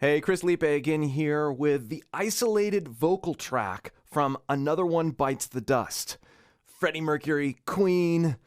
Hey, Chris Lipe again here with the isolated vocal track from Another One Bites the Dust. Freddie Mercury, Queen.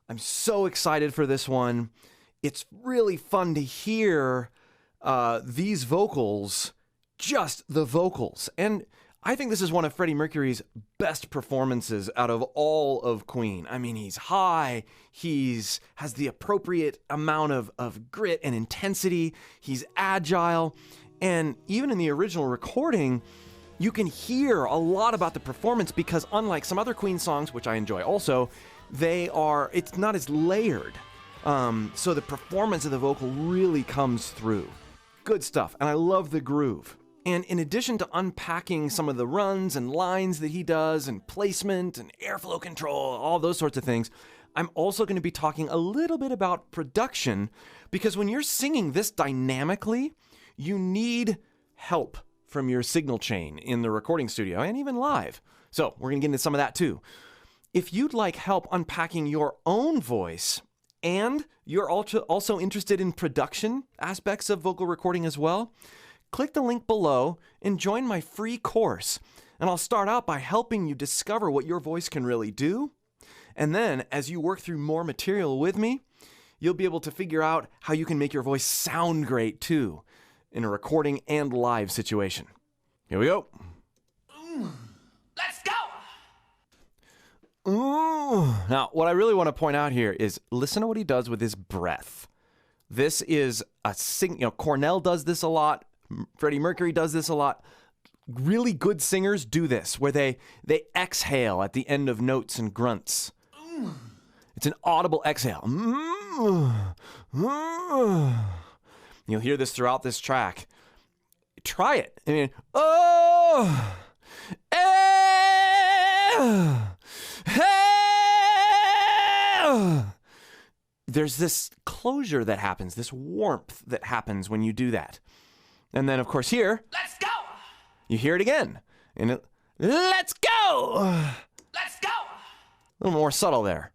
I'm so excited for this one. It's really fun to hear these vocals, just the vocals. And I think this is one of Freddie Mercury's best performances out of all of Queen. I mean, he's high, has the appropriate amount of grit and intensity, he's agile, and even in the original recording, you can hear a lot about the performance because unlike some other Queen songs, which I enjoy also, it's not as layered. So the performance of the vocal really comes through. Good stuff, and I love the groove. And in addition to unpacking some of the runs and lines that he does and placement and airflow control, all those sorts of things, I'm also going to be talking a little bit about production because when you're singing this dynamically, you need help from your signal chain in the recording studio and even live. So we're going to get into some of that too. If you'd like help unpacking your own voice and you're also interested in production aspects of vocal recording as well, click the link below and join my free course. And I'll start out by helping you discover what your voice can really do. And then as you work through more material with me, you'll be able to figure out how you can make your voice sound great too in a recording and live situation. Here we go. Let's go! Now, what I really want to point out here is listen to what he does with his breath. This is Cornell does this a lot. Freddie Mercury does this a lot. Really good singers do this, where they exhale at the end of notes and grunts. It's an audible exhale. You'll hear this throughout this track. Try it. I mean, there's this closure that happens, this warmth that happens when you do that. And then, of course, here, let's go! You hear it again. And let's go! Let's go! A little more subtle there.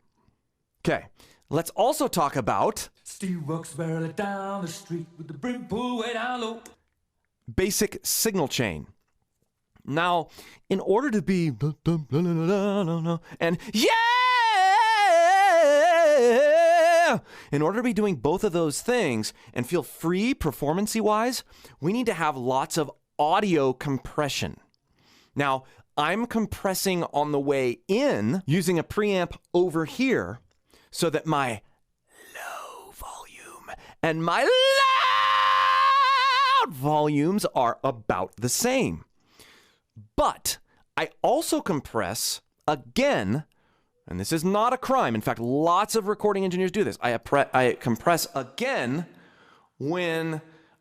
Okay, let's also talk about Steve walks barely down the street with the brim pulled way down low. Basic signal chain. Now, in order to be and in order to be doing both of those things and feel free performance-y wise, we need to have lots of audio compression. Now, I'm compressing on the way in using a preamp over here so that my low volume and my loud volumes are about the same. But I also compress again, and this is not a crime. In fact, lots of recording engineers do this. I compress again when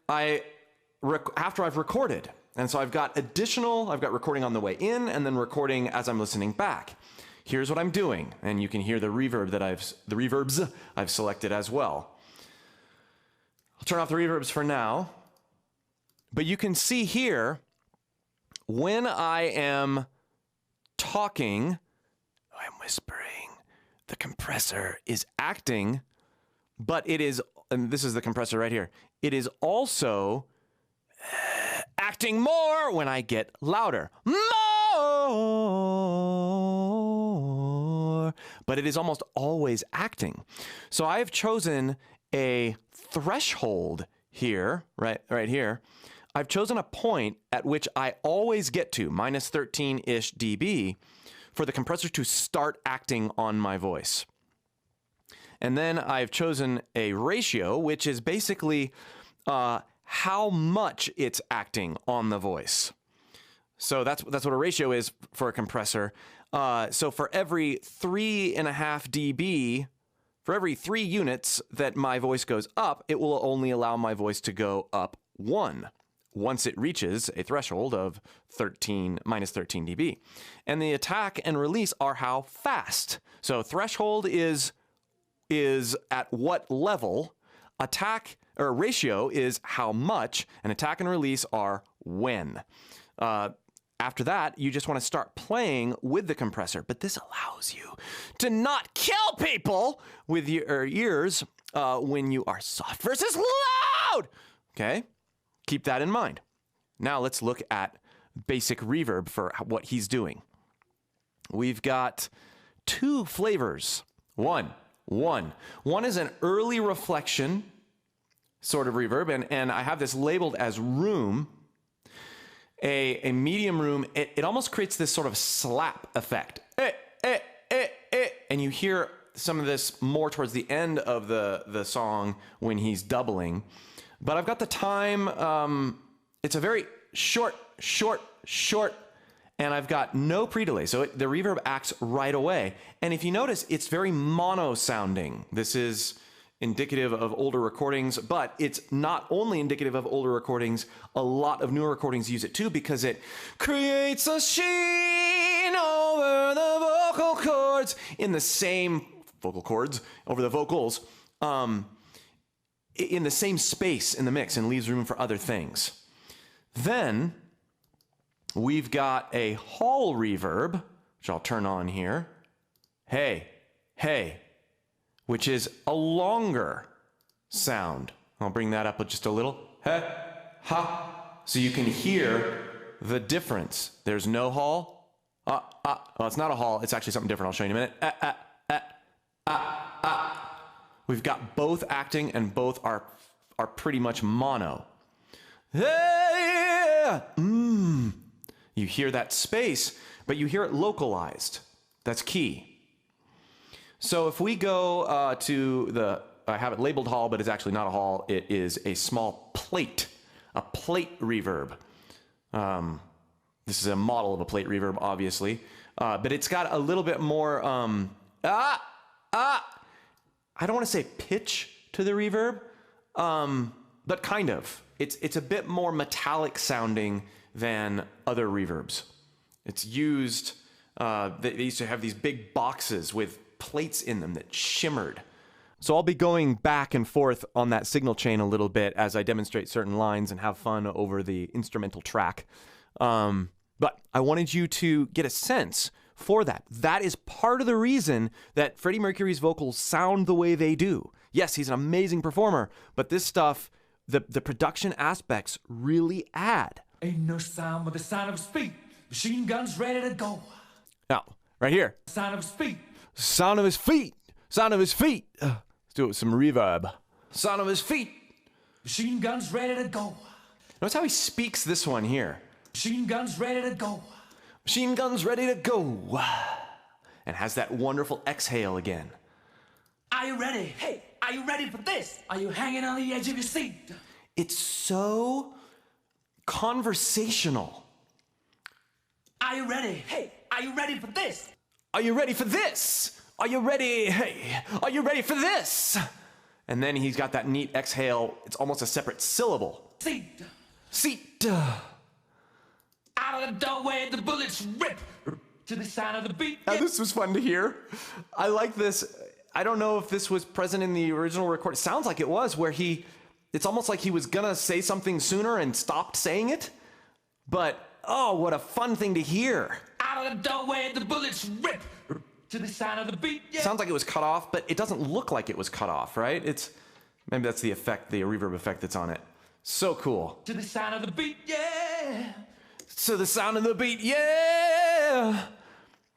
after I've recorded. And so I've got recording on the way in and then recording as I'm listening back. Here's what I'm doing. And you can hear the reverbs I've selected as well. I'll turn off the reverbs for now. But you can see here, when I am talking, I'm whispering, the compressor is acting, but it is, and this is the compressor right here, it is also acting more when I get louder. More. But it is almost always acting. So I have chosen a threshold here, right here. I've chosen a point at which I always get to, minus 13-ish dB, for the compressor to start acting on my voice. And then I've chosen a ratio, which is basically how much it's acting on the voice. So that's what a ratio is for a compressor. So for every 3.5 dB, for every 3 units that my voice goes up, it will only allow my voice to go up 1. Once it reaches a threshold of minus 13 dB. And the attack and release are how fast. So threshold is at what level, attack or ratio is how much, and attack and release are when. After that, you just want to start playing with the compressor, but this allows you to not kill people with your ears when you are soft versus loud. Okay? keep that in mind. Now let's look at basic reverb for what he's doing. We've got two flavors. One is an early reflection sort of reverb, and I have this labeled as room, a medium room. It almost creates this sort of slap effect. And you hear some of this more towards the end of the song when he's doubling. But I've got the time, it's a very short, and I've got no pre-delay. So the reverb acts right away. And if you notice, it's very mono sounding. This is indicative of older recordings, but it's not only indicative of older recordings, a lot of newer recordings use it too, because it creates a sheen over the vocal cords in the same vocal cords over the vocals, in the same space in the mix, and leaves room for other things. Then we've got a hall reverb, which I'll turn on here. Hey, which is a longer sound. I'll bring that up with just a little. Hey, ha. So you can hear the difference. There's no hall. Well, it's not a hall. It's actually something different. I'll show you in a minute. We've got both acting, and both are pretty much mono. Hey, You hear that space, but you hear it localized. That's key. So if we go to I have it labeled hall, but it's actually not a hall. It is a small plate, a plate reverb. This is a model of a plate reverb, obviously, but it's got a little bit more, I don't want to say pitch to the reverb, but kind of. It's a bit more metallic sounding than other reverbs. It's used, they used to have these big boxes with plates in them that shimmered. So I'll be going back and forth on that signal chain a little bit as I demonstrate certain lines and have fun over the instrumental track. But I wanted you to get a sense for that. That is part of the reason that Freddie Mercury's vocals sound the way they do. Yes, he's an amazing performer, but this stuff, the production aspects really add. Ain't no sound but the sound of his feet. Machine guns ready to go. Now, right here. Sound of his feet. Sound of his feet. Sound of his feet. Let's do it with some reverb. Sound of his feet. Machine guns ready to go. Notice how he speaks this one here. Machine guns ready to go. Machine guns ready to go. And has that wonderful exhale again. Are you ready? Hey, are you ready for this? Are you hanging on the edge of your seat? It's so conversational. Are you ready? Hey, are you ready for this? Are you ready for this? Are you ready? Hey, are you ready for this? And then he's got that neat exhale. It's almost a separate syllable. Seat. Seat. Out of the doorway, the bullets rip to the sound of the beat. Now, this was fun to hear. I like this. I don't know if this was present in the original record. It sounds like it was, where it's almost like he was gonna say something sooner and stopped saying it. But, oh, what a fun thing to hear. Out of the doorway, the bullets rip to the sound of the beat. Yeah. Sounds like it was cut off, but it doesn't look like it was cut off, right? Maybe that's the effect, the reverb effect that's on it. So cool. To the sound of the beat, yeah. To the sound of the beat, yeah.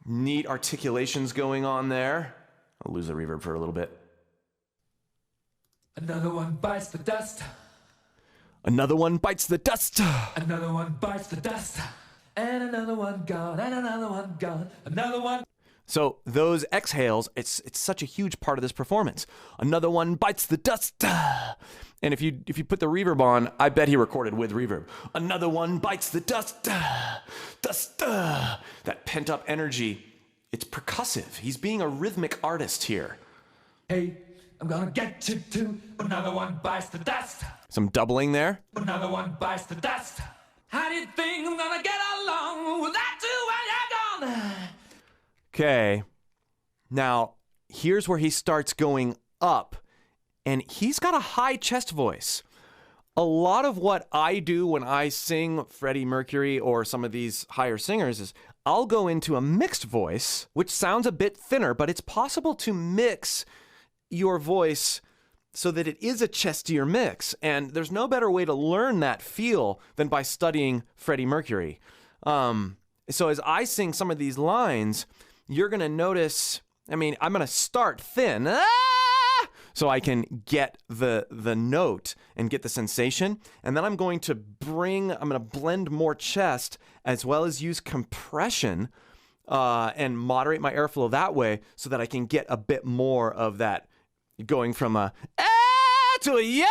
Neat articulations going on there. I'll lose the reverb for a little bit. Another one bites the dust. Another one bites the dust. Another one bites the dust. And another one gone. And another one gone. Another one. So those exhales, it's such a huge part of this performance. Another one bites the dust. And if you put the reverb on, I bet he recorded with reverb. Another one bites the dust. Dust. That pent up energy. It's percussive. He's being a rhythmic artist here. Hey, I'm gonna get you too. Another one bites the dust. Some doubling there. Another one bites the dust. How do you think I'm gonna get along without you when you're gone? Okay. Now, here's where he starts going up. And he's got a high chest voice. A lot of what I do when I sing Freddie Mercury or some of these higher singers is I'll go into a mixed voice, which sounds a bit thinner, but it's possible to mix your voice so that it is a chestier mix. And there's no better way to learn that feel than by studying Freddie Mercury. So as I sing some of these lines, you're going to notice, I'm going to start thin, so I can get the note and get the sensation. And then I'm going to blend more chest as well as use compression and moderate my airflow that way so that I can get a bit more of that going from a to a yeah.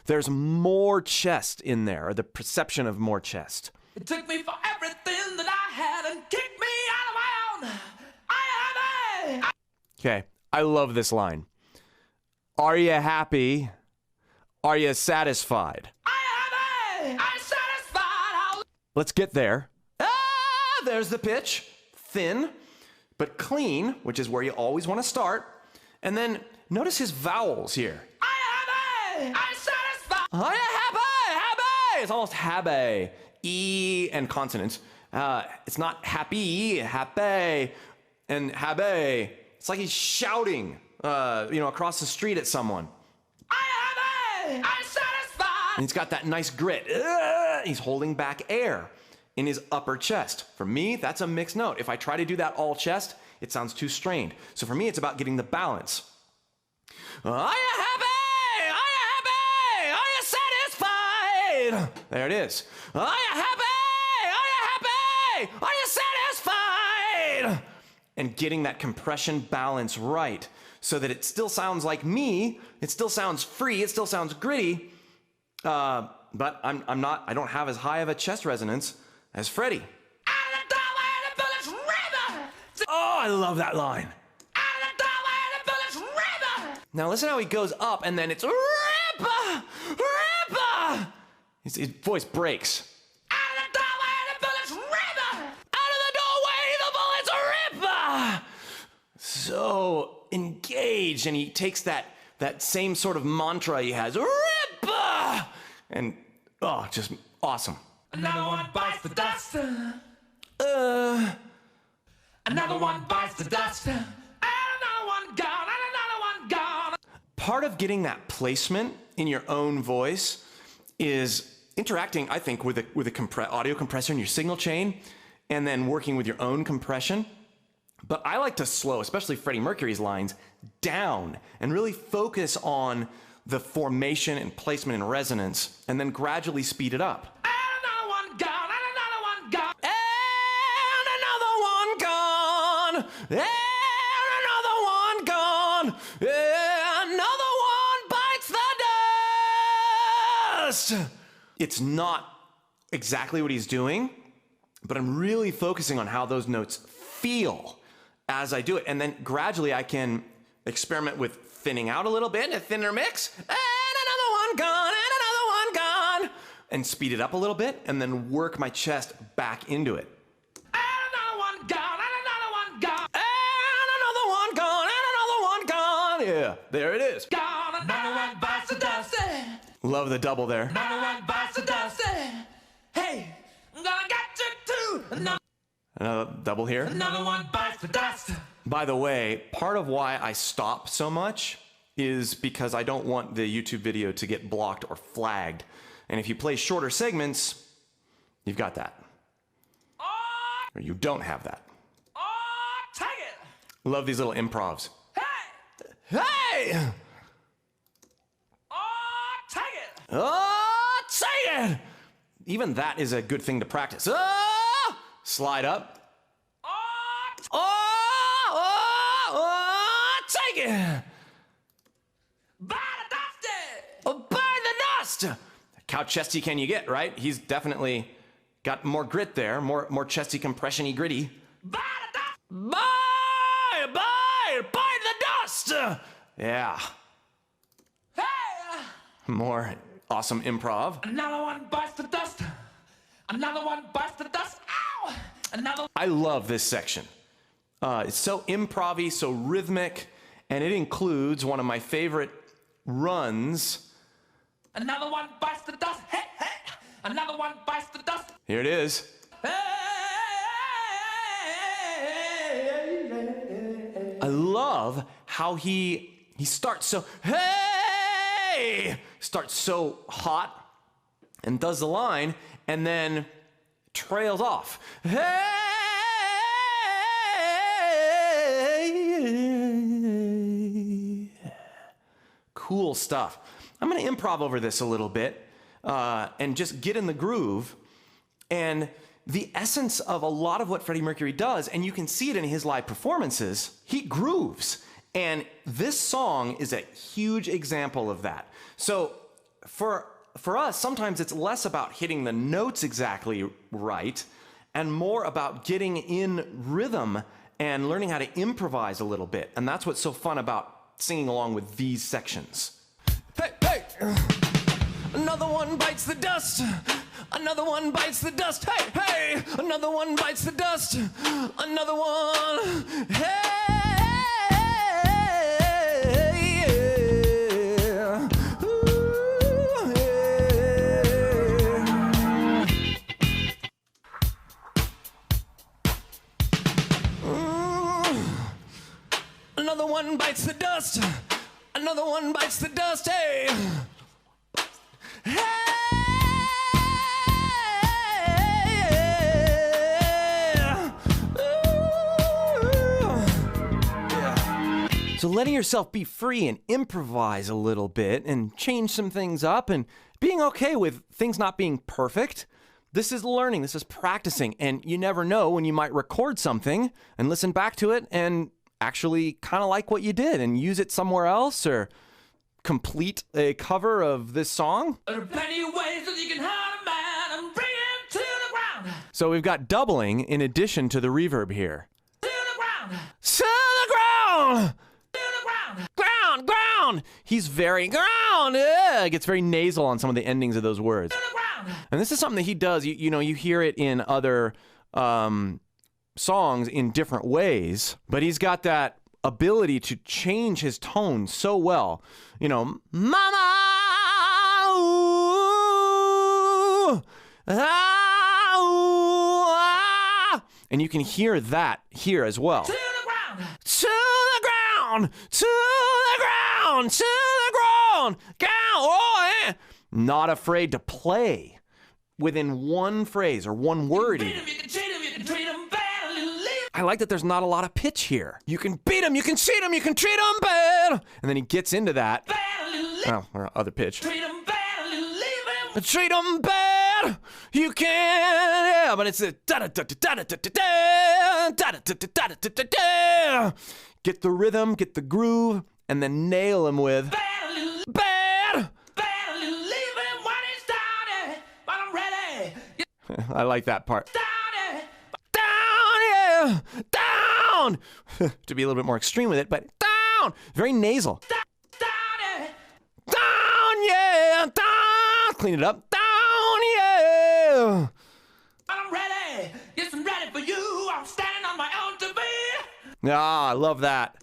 There's more chest in there, or the perception of more chest. It took me for everything that I had and kicked me out of my own. Okay, I love this line. Are you happy? Are you satisfied? I'm satisfied. Let's get there. There's the pitch. Thin, but clean, which is where you always want to start. And then notice his vowels here. I'm satisfied. Are you happy? Happy! It's almost happy. E and consonants. It's not happy, happy. And happy. It's like he's shouting, across the street at someone. I'm satisfied. And he's got that nice grit. He's holding back air in his upper chest. For me, that's a mixed note. If I try to do that all chest, it sounds too strained. So for me, it's about getting the balance. Are you happy? Are you happy? Are you satisfied? There it is. Are you happy? Are you happy? Are you satisfied? And getting that compression balance right so that it still sounds like me, it still sounds free, it still sounds gritty, but I don't have as high of a chest resonance as Freddie. Oh, I love that line. Now listen how he goes up and then it's rippa, rippa. His voice breaks. So engaged, and he takes that same sort of mantra he has, Rippa! And just awesome. Another one bites the dust. Another one bites the dust. And another one gone. And another one gone. Part of getting that placement in your own voice is interacting, I think, with a audio compressor in your signal chain, and then working with your own compression. But I like to slow, especially Freddie Mercury's lines, down and really focus on the formation and placement and resonance, and then gradually speed it up. And another one gone. And another one gone. And another one gone. And another one gone. And another one bites the dust. It's not exactly what he's doing, but I'm really focusing on how those notes feel as I do it. And then gradually I can experiment with thinning out a little bit, a thinner mix, and another one gone, and another one gone, and speed it up a little bit, and then work my chest back into it. And another one gone, and another one gone. And another one gone, and another one gone. Yeah, there it is. Gone, another one bites the dust. Love the double there. Another one bites the dust. Hey, I'm gonna get you too. Another double here. Another one bites the dust. By the way, part of why I stop so much is because I don't want the YouTube video to get blocked or flagged. And if you play shorter segments, you've got that. Or you don't have that. Take it. Love these little improvs. Hey. Hey! Take it. Take it! Even that is a good thing to practice. Slide up. Take it! By the dust. By the dust! How chesty can you get, right? He's definitely got more grit there, more chesty, compression-y, gritty. By the dust. By the dust! Yeah. Hey. More awesome improv. Another one bites the dust. Another one bites the dust. Ow! Another. I love this section. It's so improv-y, so rhythmic, and it includes one of my favorite runs. Another one bites the dust. Hey, hey. Another one bites the dust. Here it is. Hey, love how he starts so, hey, starts so hot and does the line and then trails off. Hey, cool stuff. I'm going to improv over this a little bit and just get in the groove. And the essence of a lot of what Freddie Mercury does, and you can see it in his live performances, he grooves. And this song is a huge example of that. So for us, sometimes it's less about hitting the notes exactly right and more about getting in rhythm and learning how to improvise a little bit. And that's what's so fun about singing along with these sections. Hey, hey, another one bites the dust. Another one bites the dust. Hey, hey, another one bites the dust. Another one. Hey, yeah. Ooh, yeah. Another one bites the dust. Another one bites the dust. Hey, hey. So letting yourself be free and improvise a little bit and change some things up and being okay with things not being perfect. This is learning, this is practicing, and you never know when you might record something and listen back to it and actually kind of like what you did and use it somewhere else or complete a cover of this song. There are plenty of ways that you can hurt a man and bring him to the ground. So we've got doubling in addition to the reverb here. To the ground. To the ground. Ground, ground. He's very ground. Gets very nasal on some of the endings of those words. And this is something that he does. You know, you hear it in other songs in different ways, but he's got that ability to change his tone so well. You know, mama, ooh, ah, ooh, ah. And you can hear that here as well. To the ground. To the ground. To the ground. To the ground. Ground. Oh, yeah. Not afraid to play within one phrase or one word. I like that there's not a lot of pitch here. You can beat him, you can cheat him, you can treat him bad. And then he gets into that. Oh, or other pitch. Treat him bad, leave him. Treat him bad. You can, yeah, but it's a get the rhythm, get the groove, and then nail him with bad. I like that part. Down, yeah, down. To be a little bit more extreme with it, but down. Very nasal. Down, yeah, down. Clean it up. Down, yeah. I'm ready. Yes, I'm ready for you. I'm standing on my own to be. Ah, I love that.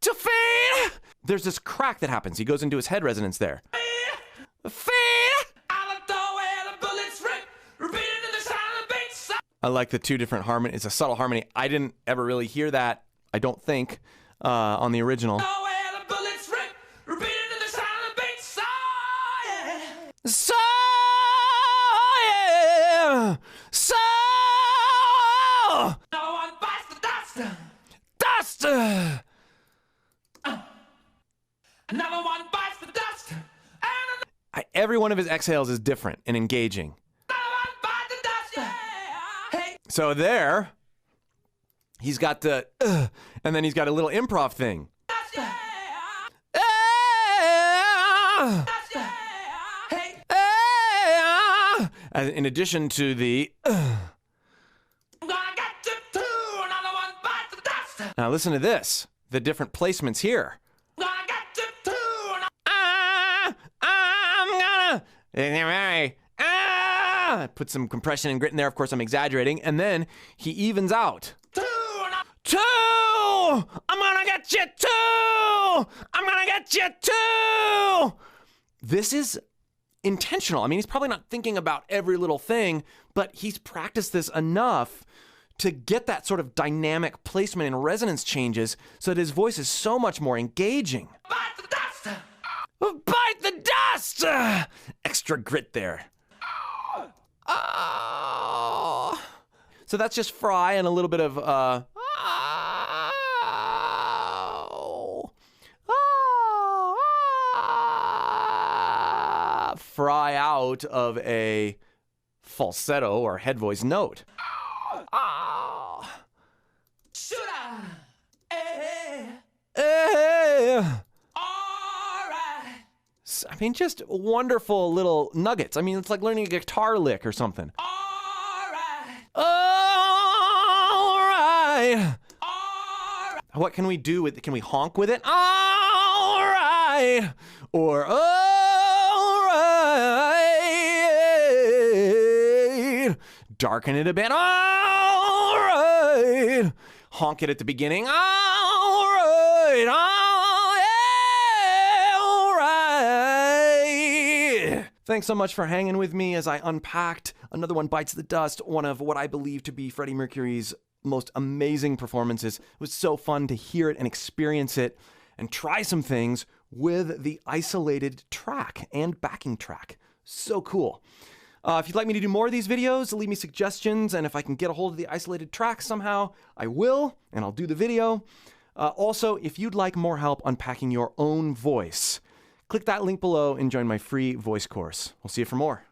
To feed. There's this crack that happens. He goes into his head resonance there. Feed. I like the two different harmonies. It's a subtle harmony. I didn't ever really hear that, I don't think, on the original. So, yeah. So, no one bites the dust. Dust. Another one bites the dust. Every one of his exhales is different and engaging. So there, he's got the, and then he's got a little improv thing. In addition to the, now listen to this, the different placements here. Put some compression and grit in there. Of course, I'm exaggerating. And then he evens out. Two! I'm gonna get you two! I'm gonna get you two! This is intentional. I mean, he's probably not thinking about every little thing, but he's practiced this enough to get that sort of dynamic placement and resonance changes so that his voice is so much more engaging. Bite the dust! Bite the dust! Extra grit there. So that's just fry and a little bit of fry out of a falsetto or head voice note. Should I? Hey, Eh. all right. I mean, just wonderful little nuggets. I mean, it's like learning a guitar lick or something. All right. All right. All right. What can we do with it? Can we honk with it? All right. Or all right. Darken it a bit. All right. Honk it at the beginning. All right. All right. Thanks so much for hanging with me as I unpacked Another One Bites the Dust, one of what I believe to be Freddie Mercury's most amazing performances. It was so fun to hear it and experience it and try some things with the isolated track and backing track. So cool. If you'd like me to do more of these videos, leave me suggestions, and if I can get a hold of the isolated track somehow, I will, and I'll do the video. Also, if you'd like more help unpacking your own voice, click that link below and join my free voice course. We'll see you for more.